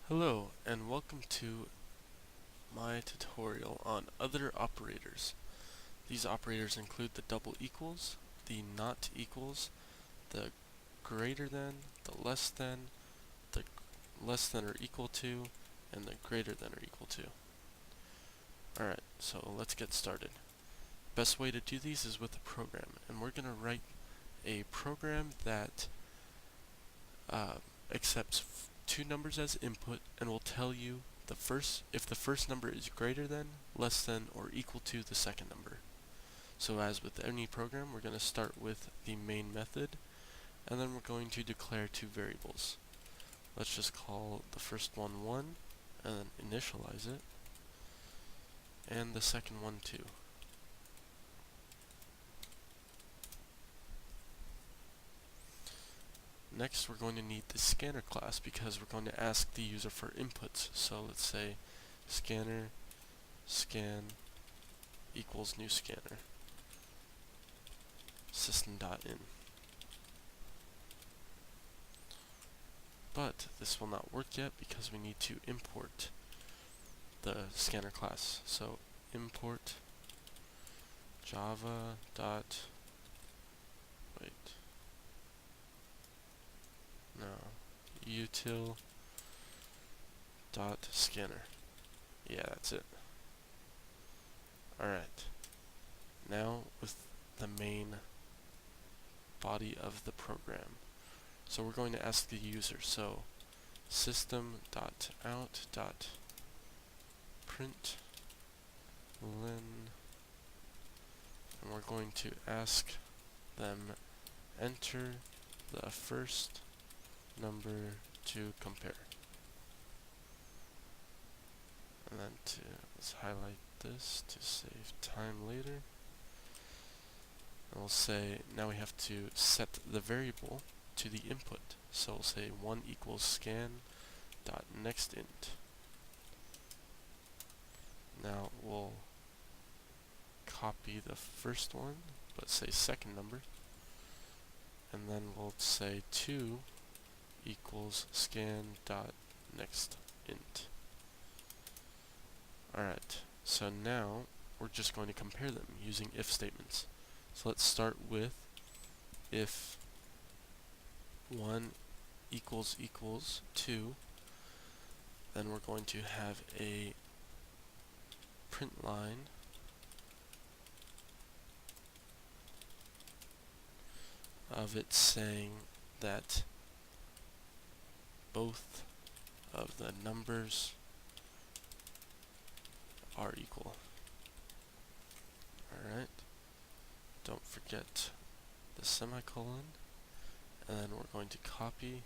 Hello and welcome to my tutorial on other operators. These operators include the double equals, the not equals, the greater than, the less than or equal to, and the greater than or equal to. Alright, so let's get started. Best way to do these is with a program, and we're going to write a program that accepts two numbers as input and will tell you if the first number is greater than, less than, or equal to the second number. So as with any program, we're going to start with the main method, and then we're going to declare two variables. Let's just call the first one 1, and then initialize it, and the second one 2. Next, we're going to need the scanner class because we're going to ask the user for inputs. So let's say scanner scan equals new scanner system.in. But this will not work yet because we need to import the scanner class. So import java dot util dot scanner. Yeah, that's it. Alright. Now with the main body of the program. So we're going to ask the user. So system.out.println, and we're going to ask them enter the first number to compare. And then let's highlight this to save time later. And we'll say now we have to set the variable to the input. So we'll say 1 equals scan dot next int. Now we'll copy the first one, but say second number, and then we'll say 2 equals scan dot next int. Alright, so now we're just going to compare them using if statements. So let's start with if 1 equals 2, then we're going to have a print line of it saying that both of the numbers are equal. Alright, don't forget the semicolon, and then we're going to copy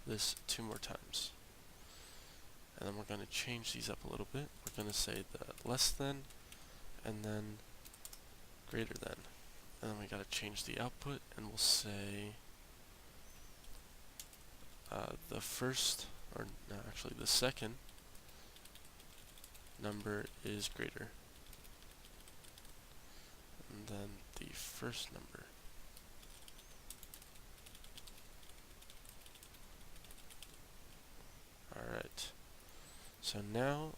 this 2 more times. And then we're going to change these up a little bit. We're going to say the less than, and then greater than. And then we got to change the output, and we'll say the second number is greater, and then the first number. Alright, so now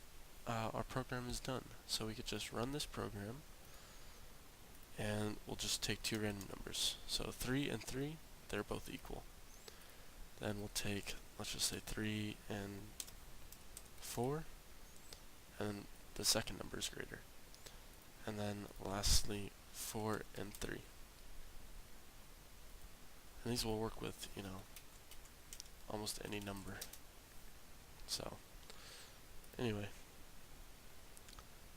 our program is done. So we could just run this program, and we'll just take 2 random numbers. So 3 and 3, they're both equal. Then we'll take, let's just say 3 and 4, and the second number is greater. And then lastly 4 and 3. And these will work with, almost any number. So anyway,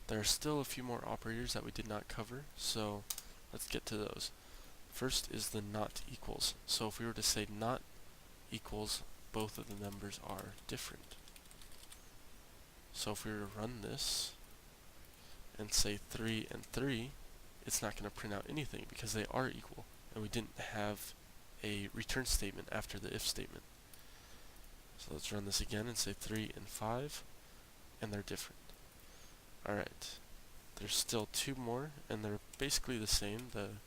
there are still a few more operators that we did not cover, so let's get to those. First is the not equals. So if we were to say not equals, both of the numbers are different. So if we were to run this and say 3 and 3, it's not going to print out anything because they are equal, and we didn't have a return statement after the if statement. So let's run this again and say 3 and 5, and they're different. Alright, there's still 2 more, and they're basically the same. The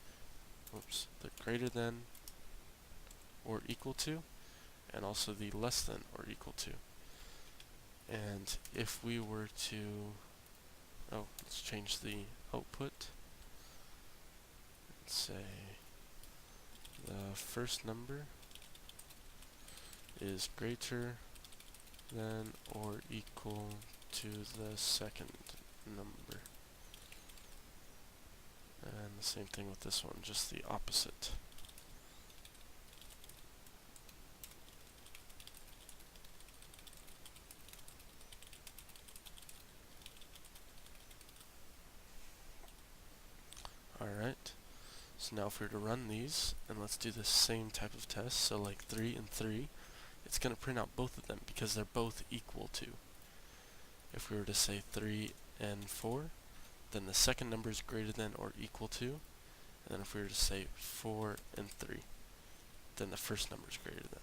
greater than or equal to, and also the less than or equal to. And if we were to, let's change the output. Let's say the first number is greater than or equal to the second number. And the same thing with this one, just the opposite. Alright, so now if we were to run these, and let's do the same type of test, so like 3 and 3, it's going to print out both of them because they're both equal to. If we were to say 3 and 4, then the second number is greater than or equal to, and then if we were to say 4 and 3, then the first number is greater than.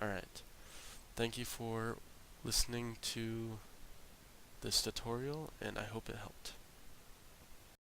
Alright, thank you for listening to this tutorial, and I hope it helped.